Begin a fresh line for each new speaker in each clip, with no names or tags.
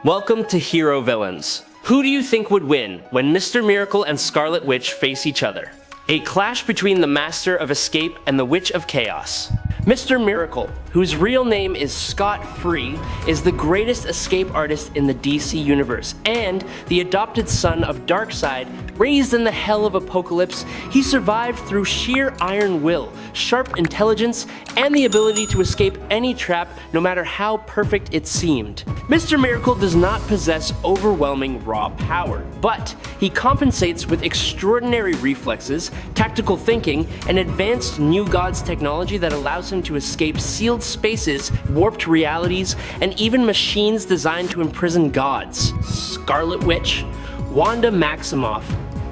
Welcome to Hero Villains. Who do you think would win when Mr. Miracle and Scarlet Witch face each other? A clash between the Master of Escape and the Witch of Chaos. Mr. Miracle, whose real name is Scott Free, is the greatest escape artist in the DC universe, and the adopted son of Darkseid. Raised in the hell of Apokolips, he survived through sheer iron will, sharp intelligence, and the ability to escape any trap, no matter how perfect it seemed. Mr. Miracle does not possess overwhelming raw power, but he compensates with extraordinary reflexes, tactical thinking, and advanced New Gods technology that allows him to escape sealed spaces, warped realities, and even machines designed to imprison gods. Scarlet Witch, Wanda Maximoff,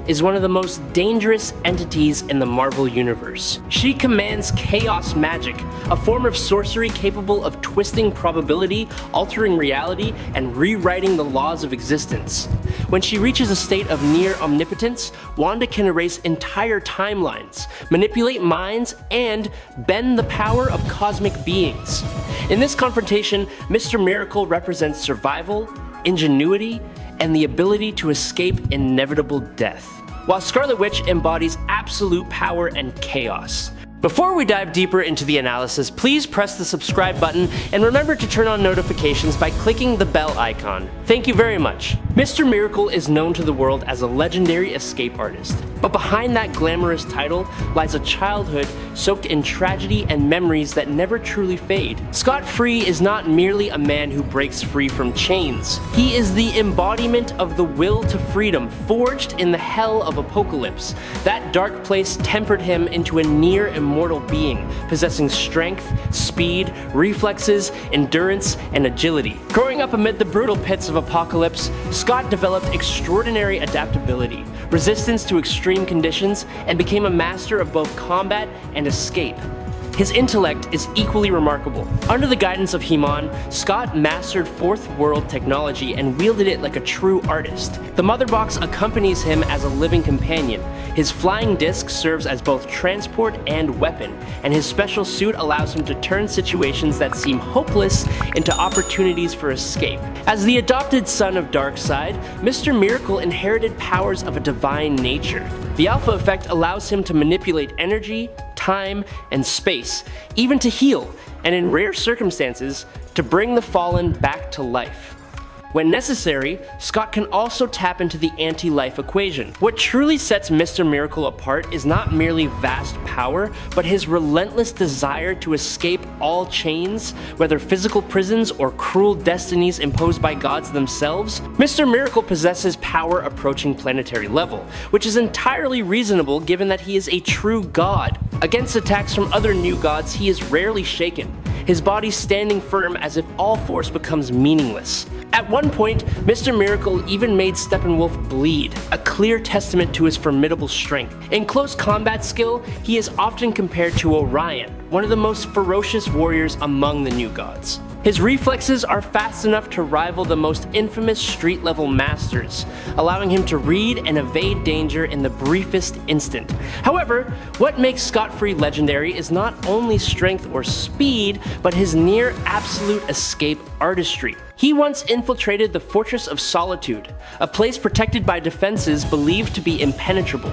is one of the most dangerous entities in the Marvel Universe. She commands chaos magic, a form of sorcery capable of twisting probability, altering reality, and rewriting the laws of existence. When she reaches a state of near omnipotence, Wanda can erase entire timelines, manipulate minds, and bend the power of cosmic beings. In this confrontation, Mr. Miracle represents survival, ingenuity, and the ability to escape inevitable death, while Scarlet Witch embodies absolute power and chaos. Before we dive deeper into the analysis, please press the subscribe button and remember to turn on notifications by clicking the bell icon. Thank you very much. Mr. Miracle is known to the world as a legendary escape artist, but behind that glamorous title lies a childhood soaked in tragedy and memories that never truly fade. Scott Free is not merely a man who breaks free from chains. He is the embodiment of the will to freedom forged in the hell of Apokolips. That dark place tempered him into a near immortal being, possessing strength, speed, reflexes, endurance, and agility. Growing up amid the brutal pits of Apokolips, Scott developed extraordinary adaptability, resistance to extreme conditions, and became a master of both combat and escape. His intellect is equally remarkable. Under the guidance of He-Man, Scott mastered fourth world technology and wielded it like a true artist. The Mother Box accompanies him as a living companion. His flying disc serves as both transport and weapon, and his special suit allows him to turn situations that seem hopeless into opportunities for escape. As the adopted son of Darkseid, Mr. Miracle inherited powers of a divine nature. The Alpha Effect allows him to manipulate energy, time, and space, even to heal, and in rare circumstances, to bring the fallen back to life. When necessary, Scott can also tap into the anti-life equation. What truly sets Mr. Miracle apart is not merely vast power, but his relentless desire to escape all chains, whether physical prisons or cruel destinies imposed by gods themselves. Mr. Miracle possesses power approaching planetary level, which is entirely reasonable given that he is a true god. Against attacks from other new gods, he is rarely shaken, his body standing firm as if all force becomes meaningless. At one point, Mr. Miracle even made Steppenwolf bleed, a clear testament to his formidable strength. In close combat skill, he is often compared to Orion, one of the most ferocious warriors among the new gods. His reflexes are fast enough to rival the most infamous street-level masters, allowing him to read and evade danger in the briefest instant. However, what makes Scott Free legendary is not only strength or speed, but his near-absolute escape artistry. He once infiltrated the Fortress of Solitude, a place protected by defenses believed to be impenetrable.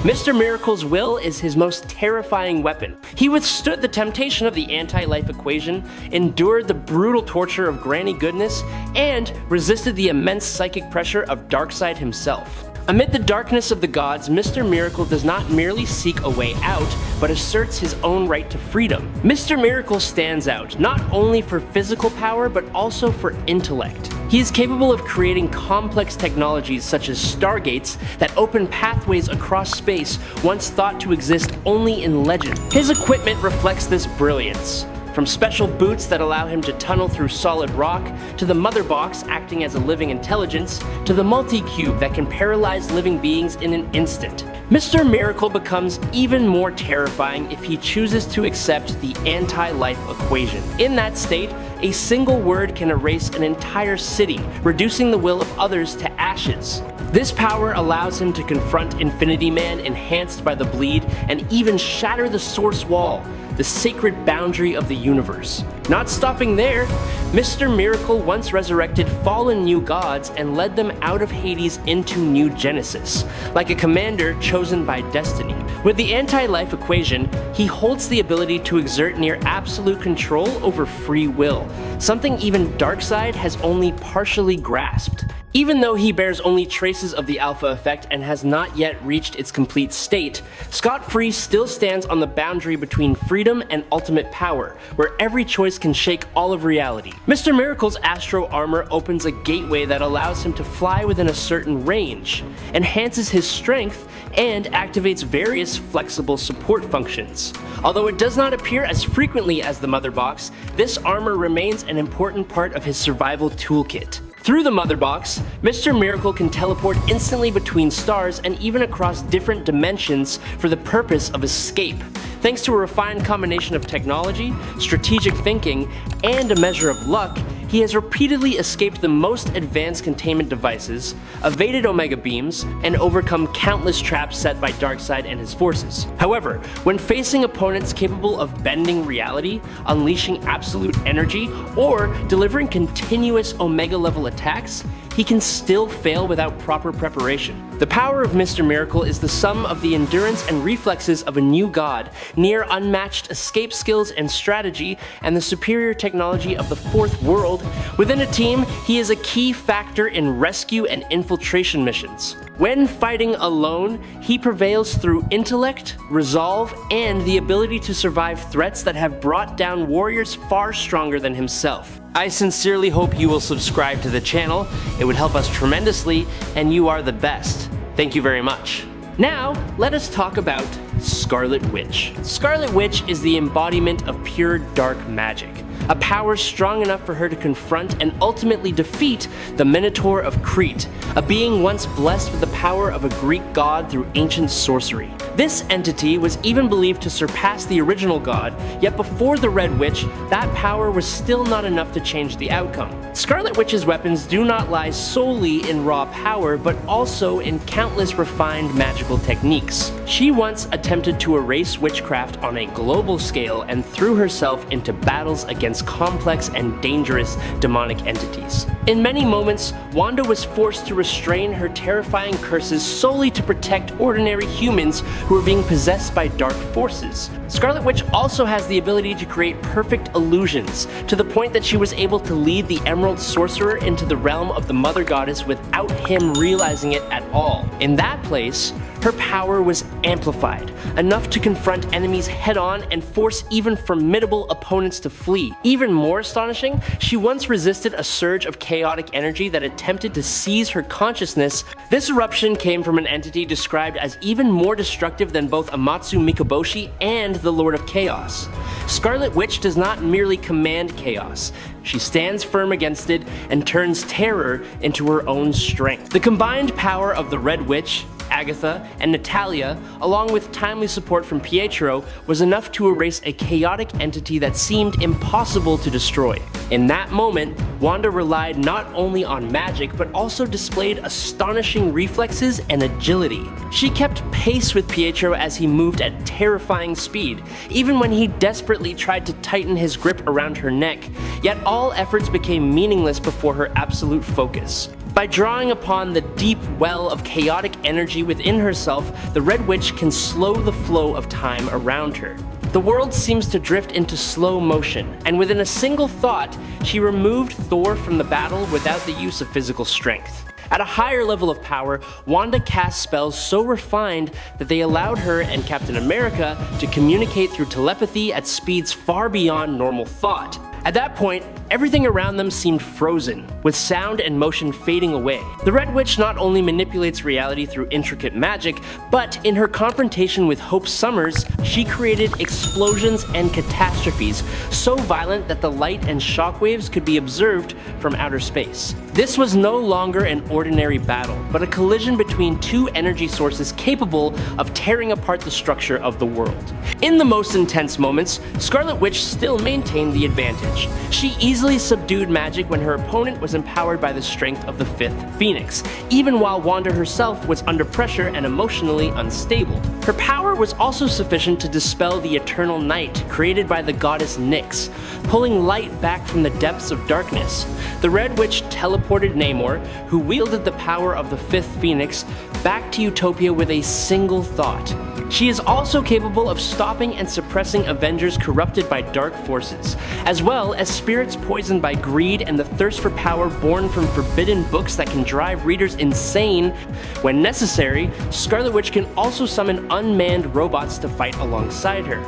Mr. Miracle's will is his most terrifying weapon. He withstood the temptation of the anti-life equation, endured the brutal torture of Granny Goodness, and resisted the immense psychic pressure of Darkseid himself. Amid the darkness of the gods, Mr. Miracle does not merely seek a way out, but asserts his own right to freedom. Mr. Miracle stands out, not only for physical power, but also for intellect. He is capable of creating complex technologies such as stargates that open pathways across space once thought to exist only in legend. His equipment reflects this brilliance. From special boots that allow him to tunnel through solid rock, to the Mother Box acting as a living intelligence, to the multi-cube that can paralyze living beings in an instant. Mr. Miracle becomes even more terrifying if he chooses to accept the anti-life equation. In that state, a single word can erase an entire city, reducing the will of others to ashes. This power allows him to confront Infinity Man enhanced by the bleed and even shatter the Source Wall, the sacred boundary of the universe. Not stopping there, Mr. Miracle once resurrected fallen new gods and led them out of Hades into New Genesis, like a commander chosen by destiny. With the anti-life equation, he holds the ability to exert near absolute control over free will, something even Darkseid has only partially grasped. Even though he bears only traces of the alpha effect and has not yet reached its complete state, Scot-Free still stands on the boundary between freedom and ultimate power, where every choice can shake all of reality. Mr. Miracle's Astro Armor opens a gateway that allows him to fly within a certain range, enhances his strength, and activates various flexible support functions. Although it does not appear as frequently as the Mother Box, this armor remains an important part of his survival toolkit. Through the Mother Box, Mr. Miracle can teleport instantly between stars and even across different dimensions for the purpose of escape. Thanks to a refined combination of technology, strategic thinking, and a measure of luck, he has repeatedly escaped the most advanced containment devices, evaded Omega Beams, and overcome countless traps set by Darkseid and his forces. However, when facing opponents capable of bending reality, unleashing absolute energy, or delivering continuous Omega-level attacks, he can still fail without proper preparation. The power of Mr. Miracle is the sum of the endurance and reflexes of a new god, near unmatched escape skills and strategy, and the superior technology of the Fourth World. Within a team, he is a key factor in rescue and infiltration missions. When fighting alone, he prevails through intellect, resolve, and the ability to survive threats that have brought down warriors far stronger than himself. I sincerely hope you will subscribe to the channel. It would help us tremendously, and you are the best. Thank you very much. Now, let us talk about Scarlet Witch. Scarlet Witch is the embodiment of pure dark magic, a power strong enough for her to confront and ultimately defeat the Minotaur of Crete, a being once blessed with the power of a Greek god through ancient sorcery. This entity was even believed to surpass the original god, yet before the Red Witch, that power was still not enough to change the outcome. Scarlet Witch's weapons do not lie solely in raw power, but also in countless refined magical techniques. She once attempted to erase witchcraft on a global scale and threw herself into battles against complex and dangerous demonic entities. In many moments, Wanda was forced to restrain her terrifying curses solely to protect ordinary humans who were being possessed by dark forces. Scarlet Witch also has the ability to create perfect illusions, to the point that she was able to lead the Emerald Sorcerer into the realm of the Mother Goddess without him realizing it at all. In that place, her power was amplified, enough to confront enemies head-on and force even formidable opponents to flee. Even more astonishing, she once resisted a surge of chaotic energy that attempted to seize her consciousness. This eruption came from an entity described as even more destructive than both Amatsu Mikoboshi and the Lord of Chaos. Scarlet Witch does not merely command chaos. She stands firm against it and turns terror into her own strength. The combined power of the Red Witch, Agatha, and Natalia, along with timely support from Pietro, was enough to erase a chaotic entity that seemed impossible to destroy. In that moment, Wanda relied not only on magic, but also displayed astonishing reflexes and agility. She kept pace with Pietro as he moved at terrifying speed, even when he desperately tried to tighten his grip around her neck, yet all efforts became meaningless before her absolute focus. By drawing upon the deep well of chaotic energy within herself, the Red Witch can slow the flow of time around her. The world seems to drift into slow motion, and within a single thought, she removed Thor from the battle without the use of physical strength. At a higher level of power, Wanda cast spells so refined that they allowed her and Captain America to communicate through telepathy at speeds far beyond normal thought. At that point, everything around them seemed frozen, with sound and motion fading away. The Red Witch not only manipulates reality through intricate magic, but in her confrontation with Hope Summers, she created explosions and catastrophes so violent that the light and shockwaves could be observed from outer space. This was no longer an ordinary battle, but a collision between two energy sources capable of tearing apart the structure of the world. In the most intense moments, Scarlet Witch still maintained the advantage. She easily easily subdued magic when her opponent was empowered by the strength of the fifth Phoenix, even while Wanda herself was under pressure and emotionally unstable. Her power was also sufficient to dispel the eternal night created by the goddess Nyx, pulling light back from the depths of darkness. The Red Witch teleported Namor, who wielded the power of the fifth Phoenix, back to Utopia with a single thought. She is also capable of stopping and suppressing Avengers corrupted by dark forces, as well as spirits poisoned by greed and the thirst for power born from forbidden books that can drive readers insane. When necessary, Scarlet Witch can also summon unmanned robots to fight alongside her.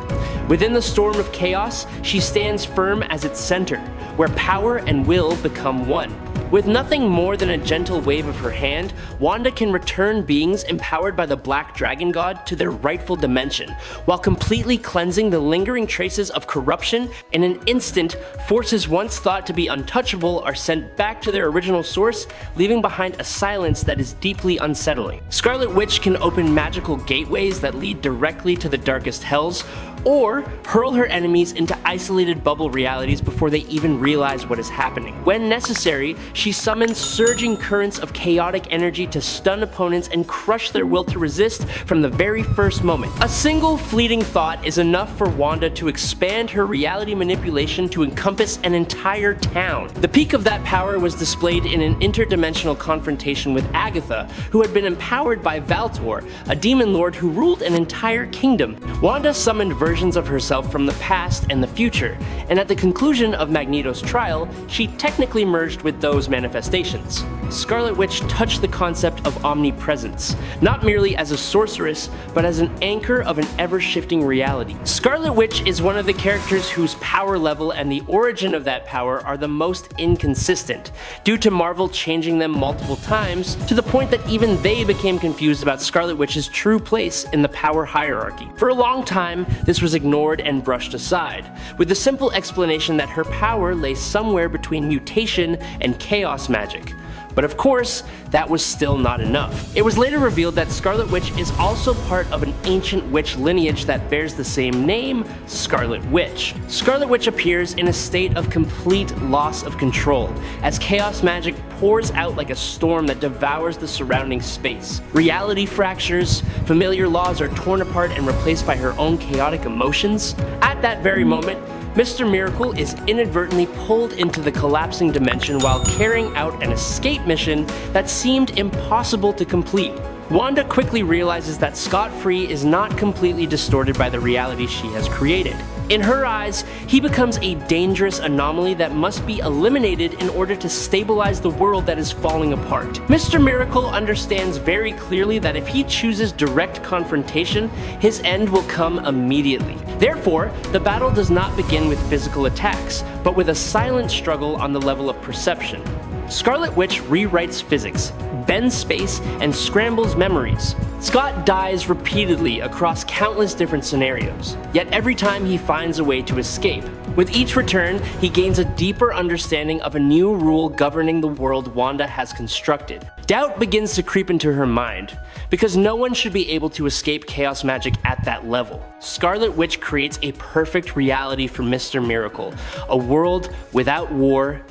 Within the storm of chaos, she stands firm as its center, where power and will become one. With nothing more than a gentle wave of her hand, Wanda can return beings empowered by the Black Dragon God to their rightful dimension, while completely cleansing the lingering traces of corruption. In an instant, forces once thought to be untouchable are sent back to their original source, leaving behind a silence that is deeply unsettling. Scarlet Witch can open magical gateways that lead directly to the darkest hells, or hurl her enemies into isolated bubble realities before they even realize what is happening. When necessary, she summons surging currents of chaotic energy to stun opponents and crush their will to resist from the very first moment. A single fleeting thought is enough for Wanda to expand her reality manipulation to encompass an entire town. The peak of that power was displayed in an interdimensional confrontation with Agatha, who had been empowered by Valtor, a demon lord who ruled an entire kingdom. Wanda summoned versions of herself from the past and the future, and at the conclusion of Magneto's trial, she technically merged with those manifestations. Scarlet Witch touched the concept of omnipresence, not merely as a sorceress, but as an anchor of an ever-shifting reality. Scarlet Witch is one of the characters whose power level and the origin of that power are the most inconsistent, due to Marvel changing them multiple times, to the point that even they became confused about Scarlet Witch's true place in the power hierarchy. For a long time, this was ignored and brushed aside, with the simple explanation that her power lay somewhere between mutation and chaos magic. But of course, that was still not enough. It was later revealed that Scarlet Witch is also part of an ancient witch lineage that bears the same name, Scarlet Witch. Scarlet Witch appears in a state of complete loss of control, as chaos magic pours out like a storm that devours the surrounding space. Reality fractures, familiar laws are torn apart and replaced by her own chaotic emotions. At that very moment, Mr. Miracle is inadvertently pulled into the collapsing dimension while carrying out an escape mission that seemed impossible to complete. Wanda quickly realizes that scot-free is not completely distorted by the reality she has created. In her eyes, he becomes a dangerous anomaly that must be eliminated in order to stabilize the world that is falling apart. Mr. Miracle understands very clearly that if he chooses direct confrontation, his end will come immediately. Therefore, the battle does not begin with physical attacks, but with a silent struggle on the level of perception. Scarlet Witch rewrites physics, bends space, and scrambles memories. Scott dies repeatedly across countless different scenarios, yet every time he finds a way to escape. With each return, he gains a deeper understanding of a new rule governing the world Wanda has constructed. Doubt begins to creep into her mind, because no one should be able to escape chaos magic at that level. Scarlet Witch creates a perfect reality for Mr. Miracle, a world without war,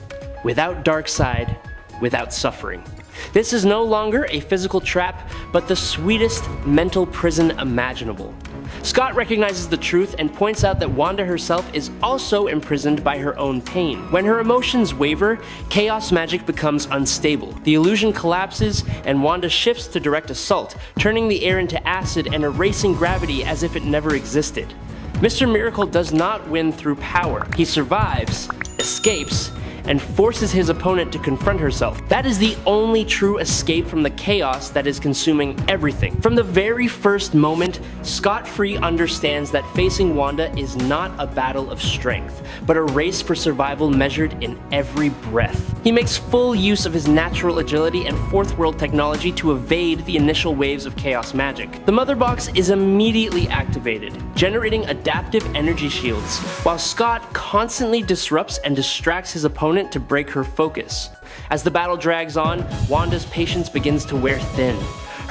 without Darkseid, without suffering. This is no longer a physical trap, but the sweetest mental prison imaginable. Scott recognizes the truth and points out that Wanda herself is also imprisoned by her own pain. When her emotions waver, chaos magic becomes unstable. The illusion collapses, and Wanda shifts to direct assault, turning the air into acid and erasing gravity as if it never existed. Mr. Miracle does not win through power. He survives, escapes, and forces his opponent to confront herself. That is the only true escape from the chaos that is consuming everything. From the very first moment, Scott-Free understands that facing Wanda is not a battle of strength, but a race for survival measured in every breath. He makes full use of his natural agility and fourth world technology to evade the initial waves of chaos magic. The Mother Box is immediately activated, generating adaptive energy shields, while Scott constantly disrupts and distracts his opponent to break her focus. As the battle drags on, Wanda's patience begins to wear thin.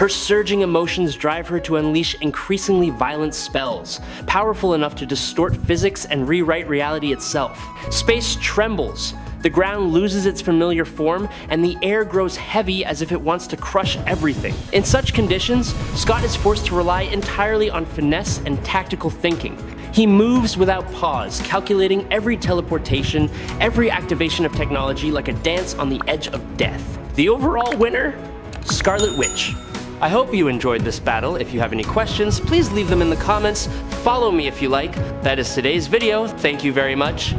Her surging emotions drive her to unleash increasingly violent spells, powerful enough to distort physics and rewrite reality itself. Space trembles, the ground loses its familiar form, and the air grows heavy as if it wants to crush everything. In such conditions, Scott is forced to rely entirely on finesse and tactical thinking. He moves without pause, calculating every teleportation, every activation of technology like a dance on the edge of death. The overall winner? Scarlet Witch. I hope you enjoyed this battle. If you have any questions, please leave them in the comments. Follow me if you like. That is today's video. Thank you very much.